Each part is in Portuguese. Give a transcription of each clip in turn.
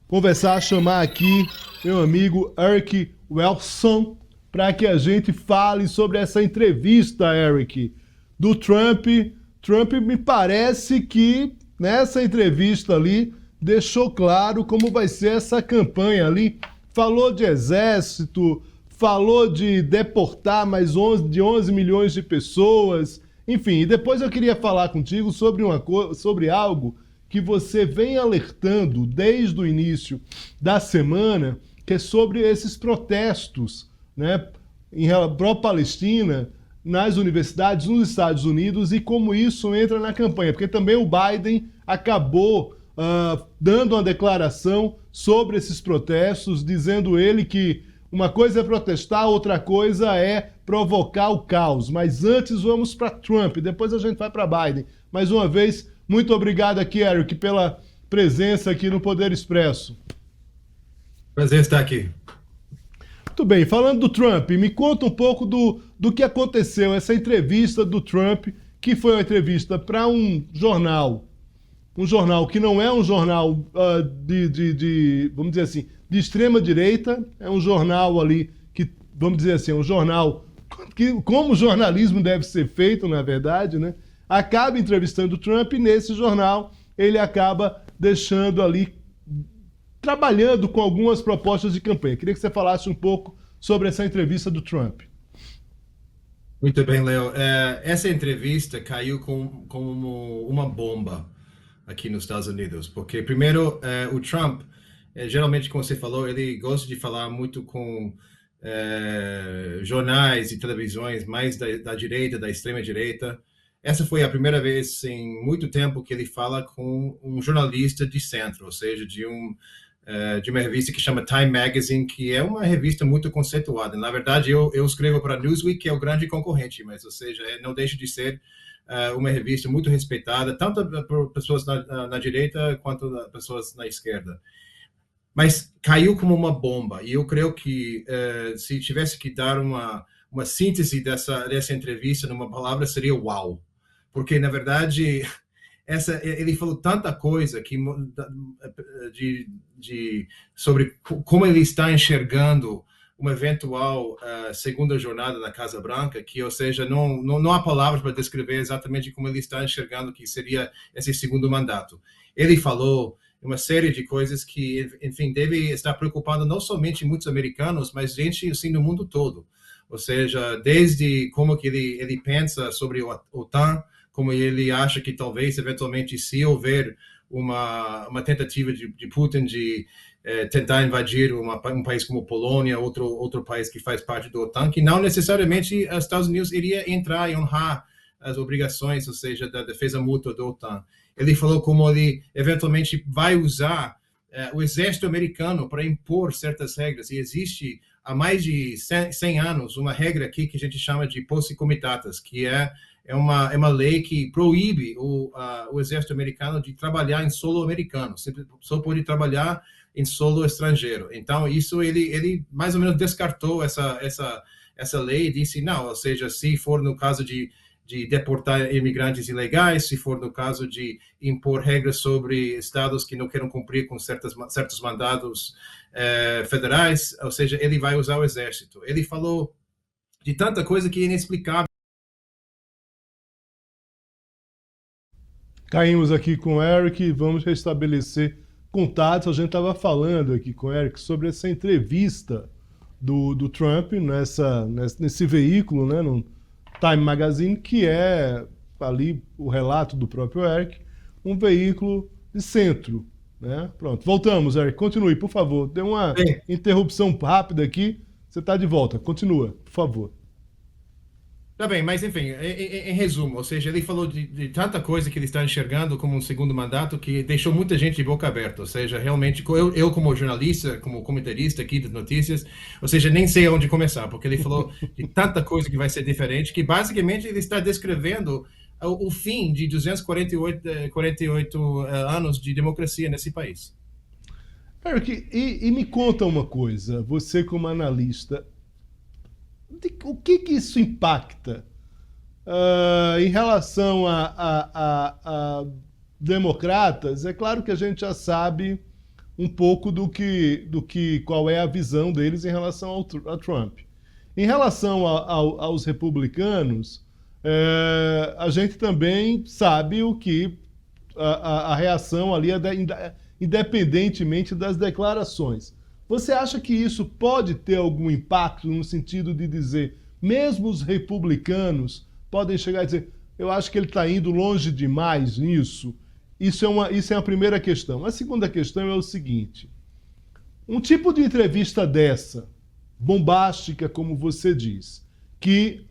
conversar, chamar aqui meu amigo Eric Wilson para que a gente fale sobre essa entrevista, Eric, do Trump. Trump me parece que nessa entrevista ali deixou claro como vai ser essa campanha ali. Falou de exército, falou de deportar mais 11 milhões de pessoas. Enfim, e depois eu queria falar contigo sobre algo que você vem alertando desde o início da semana, que é sobre esses protestos, né, pró-Palestina nas universidades nos Estados Unidos e como isso entra na campanha, porque também o Biden acabou dando uma declaração sobre esses protestos, dizendo ele que uma coisa é protestar, outra coisa é provocar o caos. Mas antes vamos para Trump, depois a gente vai para Biden. Mais uma vez, muito obrigado aqui, Eric, pela presença aqui no Poder Expresso. Prazer estar aqui. Muito bem, falando do Trump, me conta um pouco do que aconteceu, essa entrevista do Trump, que foi uma entrevista para um jornal que não é um jornal vamos dizer assim, de extrema direita, é um jornal ali que, vamos dizer assim, é um jornal que, como o jornalismo deve ser feito, na verdade, né? Acaba entrevistando o Trump e nesse jornal ele acaba deixando ali, trabalhando com algumas propostas de campanha. Queria que você falasse um pouco sobre essa entrevista do Trump. Muito bem, Leo. Essa entrevista caiu como uma bomba aqui nos Estados Unidos, porque primeiro o Trump, geralmente, como você falou, ele gosta de falar muito com jornais e televisões mais da direita, da extrema direita. Essa foi a primeira vez em muito tempo que ele fala com um jornalista de centro, ou seja, de uma revista que chama Time Magazine, que é uma revista muito conceituada. Na verdade, eu escrevo para Newsweek, que é o grande concorrente, mas, ou seja, não deixa de ser uma revista muito respeitada, tanto por pessoas na direita quanto por pessoas na esquerda. Mas caiu como uma bomba, e eu creio que se tivesse que dar uma síntese dessa entrevista numa palavra, seria uau. Porque, na verdade, ele falou tanta coisa sobre como ele está enxergando uma eventual segunda jornada na Casa Branca, que, ou seja, não há palavras para descrever exatamente como ele está enxergando que seria esse segundo mandato. Ele falou uma série de coisas que, enfim, deve estar preocupando não somente muitos americanos, mas gente assim no mundo todo. Ou seja, desde como que ele pensa sobre a OTAN, como ele acha que talvez, eventualmente, se houver uma tentativa de Putin de tentar invadir um país como Polônia, outro país que faz parte do OTAN, que não necessariamente os Estados Unidos iria entrar e honrar as obrigações, ou seja, da defesa mútua do OTAN. Ele falou como ele eventualmente vai usar o exército americano para impor certas regras, e existe há mais de 100 anos uma regra aqui que a gente chama de posse comitatus, que é uma lei que proíbe o exército americano de trabalhar em solo americano, só pode trabalhar em solo estrangeiro. Então, isso ele mais ou menos descartou essa lei e disse, não, ou seja, se for no caso de deportar imigrantes ilegais, se for no caso de impor regras sobre estados que não queiram cumprir com certos mandados federais, ou seja, ele vai usar o exército. Ele falou de tanta coisa que é inexplicável. Caímos aqui com o Eric, vamos restabelecer contatos. A gente estava falando aqui com o Eric sobre essa entrevista do Trump nesse veículo, né, no Time Magazine, que é ali o relato do próprio Eric, um veículo de centro. Né? Pronto, voltamos, Eric. Continue, por favor. Deu uma interrupção rápida aqui. Você está de volta. Continua, por favor. Tá bem, mas enfim, em resumo, ou seja, ele falou de tanta coisa que ele está enxergando como um segundo mandato que deixou muita gente de boca aberta, ou seja, realmente, eu como jornalista, como comentarista aqui das notícias, ou seja, nem sei onde começar, porque ele falou de tanta coisa que vai ser diferente, que basicamente ele está descrevendo o fim de 248 anos de democracia nesse país. Eric, e me conta uma coisa, você como analista, o que isso impacta em relação a democratas? É claro que a gente já sabe um pouco qual é a visão deles em relação a Trump. Em relação aos republicanos, a gente também sabe o que a reação ali é independentemente das declarações. Você acha que isso pode ter algum impacto no sentido de dizer, mesmo os republicanos podem chegar a dizer, eu acho que ele está indo longe demais nisso? Isso é a primeira questão. A segunda questão é o seguinte, um tipo de entrevista dessa, bombástica, como você diz, que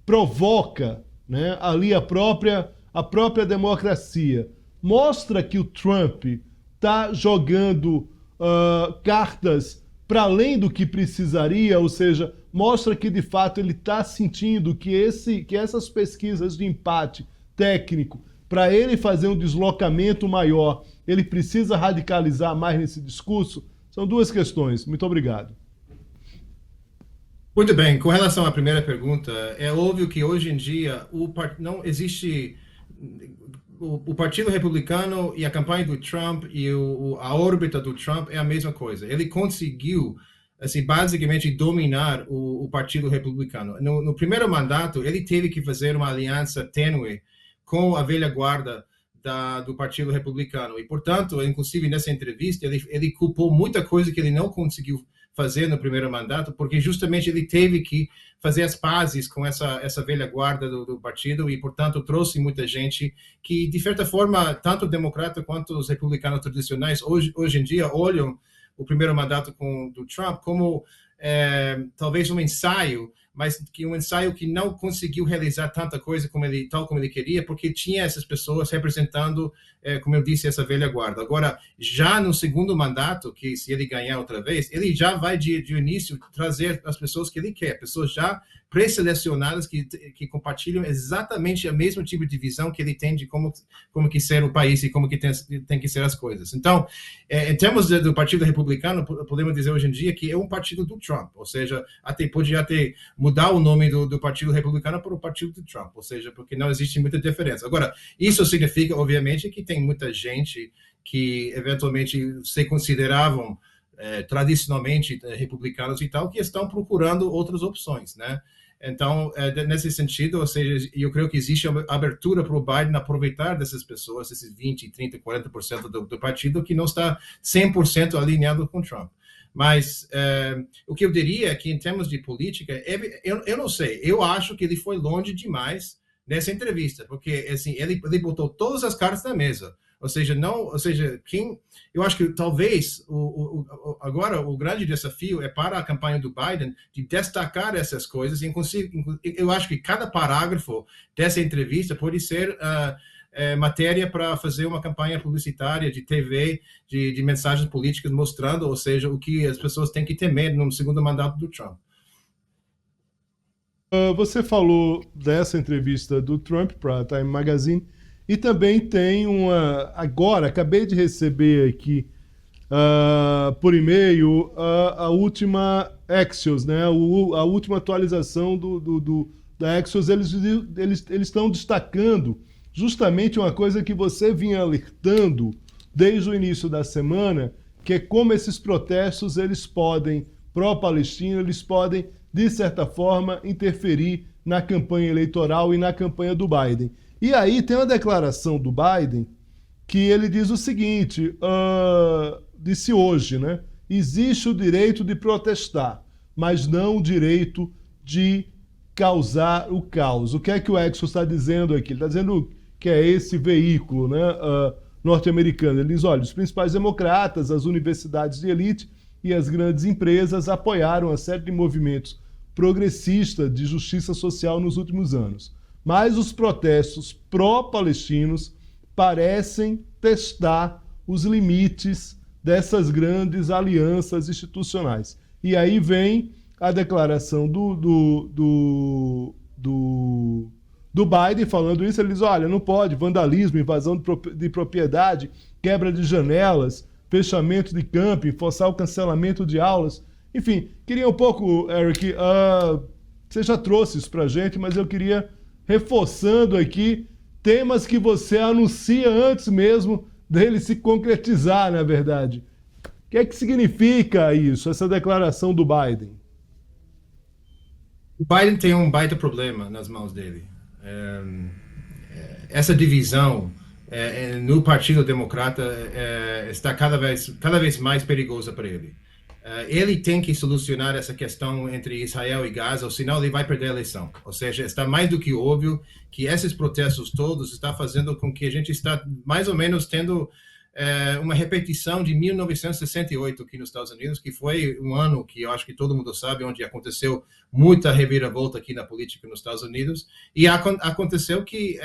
provoca, né, ali a própria democracia, mostra que o Trump está jogando cartas para além do que precisaria, ou seja, mostra que de fato ele está sentindo que essas pesquisas de empate técnico, para ele fazer um deslocamento maior, ele precisa radicalizar mais nesse discurso? São duas questões. Muito obrigado. Muito bem. Com relação à primeira pergunta, é óbvio que hoje em dia não existe o Partido Republicano e a campanha do Trump e a órbita do Trump é a mesma coisa. Ele conseguiu, assim, basicamente dominar o Partido Republicano. No primeiro mandato, ele teve que fazer uma aliança tênue com a velha guarda do Partido Republicano. E, portanto, inclusive nessa entrevista, ele culpou muita coisa que ele não conseguiu fazer no primeiro mandato, porque justamente ele teve que fazer as pazes com essa velha guarda do partido e, portanto, trouxe muita gente que, de certa forma, tanto o democrata quanto os republicanos tradicionais, hoje em dia, olham o primeiro mandato do Trump como talvez um ensaio, mas um ensaio que não conseguiu realizar tanta coisa tal como ele queria, porque tinha essas pessoas representando, como eu disse, essa velha guarda. Agora, já no segundo mandato, que se ele ganhar outra vez, ele já vai de início trazer as pessoas que ele quer, pessoas já pré-selecionadas que compartilham exatamente o mesmo tipo de visão que ele tem de como que ser o país e como que tem que ser as coisas. Então, em termos do Partido Republicano, podemos dizer hoje em dia que é um partido do Trump, ou seja, podia mudar o nome do Partido Republicano para o Partido do Trump, ou seja, porque não existe muita diferença. Agora, isso significa, obviamente, que tem muita gente que eventualmente se consideravam tradicionalmente republicanos e tal, que estão procurando outras opções, né? Então, nesse sentido, ou seja, eu creio que existe uma abertura para o Biden aproveitar dessas pessoas, esses 20, 30, 40% do partido que não está 100% alinhado com Trump. Mas o que eu diria é que, em termos de política, eu não sei, eu acho que ele foi longe demais nessa entrevista, porque assim, ele botou todas as cartas na mesa. Ou seja, eu acho que talvez agora o grande desafio é para a campanha do Biden de destacar essas coisas. Eu acho que cada parágrafo dessa entrevista pode ser matéria para fazer uma campanha publicitária de TV, de mensagens políticas mostrando, ou seja, o que as pessoas têm que temer no segundo mandato do Trump. Você falou dessa entrevista do Trump para a Time Magazine. E também tem agora, acabei de receber aqui por e-mail a última Axios, né? A última atualização da Axios. Eles estão destacando justamente uma coisa que você vinha alertando desde o início da semana, que é como esses protestos pró-Palestina, eles podem, de certa forma, interferir na campanha eleitoral e na campanha do Biden. E aí tem uma declaração do Biden que ele diz o seguinte, disse hoje, né? Existe o direito de protestar, mas não o direito de causar o caos. O que é que o Axios está dizendo aqui? Ele está dizendo que é esse veículo, né, norte-americano. Ele diz, olha, os principais democratas, as universidades de elite e as grandes empresas apoiaram uma série de movimentos progressistas de justiça social nos últimos anos. Mas os protestos pró-palestinos parecem testar os limites dessas grandes alianças institucionais. E aí vem a declaração do Biden falando isso. Ele diz, olha, não pode, vandalismo, invasão de propriedade, quebra de janelas, fechamento de camping, forçar o cancelamento de aulas. Enfim, queria um pouco, Eric, você já trouxe isso pra gente, mas eu queria... reforçando aqui temas que você anuncia antes mesmo dele se concretizar, na verdade. O que é que significa isso, essa declaração do Biden? O Biden tem um baita problema nas mãos dele. Essa divisão no Partido Democrata está cada vez mais perigosa para ele. Ele tem que solucionar essa questão entre Israel e Gaza, ou senão ele vai perder a eleição. Ou seja, está mais do que óbvio que esses protestos todos estão fazendo com que a gente está mais ou menos tendo uma repetição de 1968 aqui nos Estados Unidos, que foi um ano que eu acho que todo mundo sabe, onde aconteceu muita reviravolta aqui na política nos Estados Unidos, e aconteceu que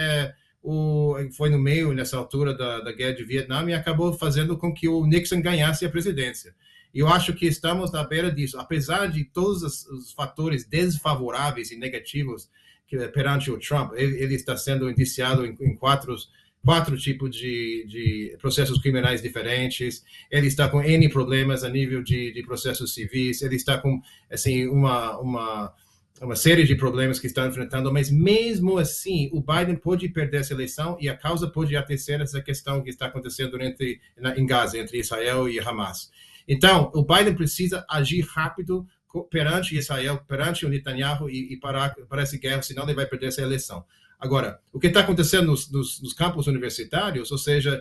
foi no meio, nessa altura da guerra de Vietnã, e acabou fazendo com que o Nixon ganhasse a presidência. E eu acho que estamos na beira disso, apesar de todos os fatores desfavoráveis e negativos perante o Trump. Ele está sendo indiciado em quatro tipos de processos criminais diferentes, ele está com N problemas a nível de processos civis, ele está com assim, uma série de problemas que está enfrentando, mas mesmo assim, o Biden pode perder essa eleição e a causa pode até ser essa questão que está acontecendo em Gaza, entre Israel e Hamas. Então, o Biden precisa agir rápido perante Israel, perante o Netanyahu e parar essa guerra, senão ele vai perder essa eleição. Agora, o que está acontecendo nos campos universitários, ou seja,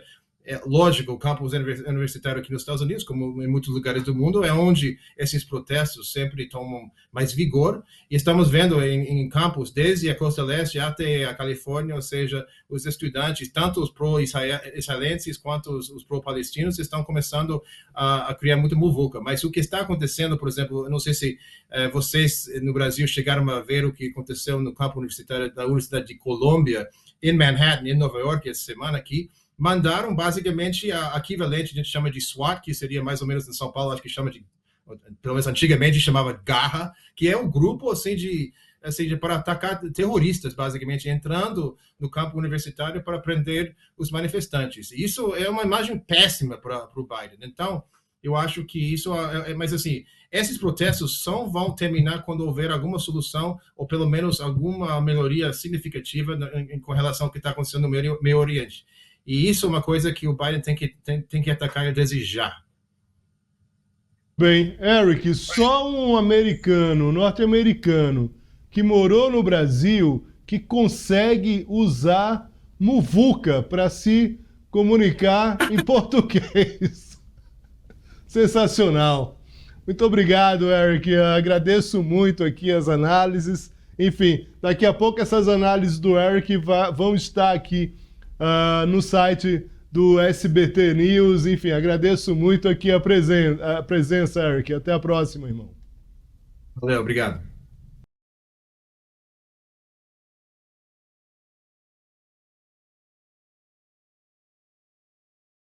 lógico, o campus universitário aqui nos Estados Unidos, como em muitos lugares do mundo, é onde esses protestos sempre tomam mais vigor, e estamos vendo em campos, desde a costa leste até a Califórnia, ou seja, os estudantes, tanto os pró-israelenses quanto os pró-palestinos, estão começando a criar muita muvuca. Mas o que está acontecendo, por exemplo, eu não sei se vocês no Brasil chegaram a ver o que aconteceu no campo universitário da Universidade de Colômbia, em Manhattan, em Nova York, essa semana aqui, mandaram basicamente a equivalente, a gente chama de SWAT, que seria mais ou menos em São Paulo, acho que chama de, pelo menos antigamente chamava Garra, que é um grupo assim para atacar terroristas, basicamente, entrando no campo universitário para prender os manifestantes. Isso é uma imagem péssima para o Biden. Então, eu acho que isso mas assim, esses protestos só vão terminar quando houver alguma solução, ou pelo menos alguma melhoria significativa com relação ao que está acontecendo no Meio Oriente. E isso é uma coisa que o Biden tem que atacar e desejar. Bem, Eric, só um americano, norte-americano, que morou no Brasil, que consegue usar muvuca para se comunicar em português. Sensacional. Muito obrigado, Eric. Eu agradeço muito aqui as análises. Enfim, daqui a pouco essas análises do Eric vão estar aqui no site do SBT News. Enfim, agradeço muito aqui a presença, Eric. Até a próxima, irmão. Valeu, obrigado.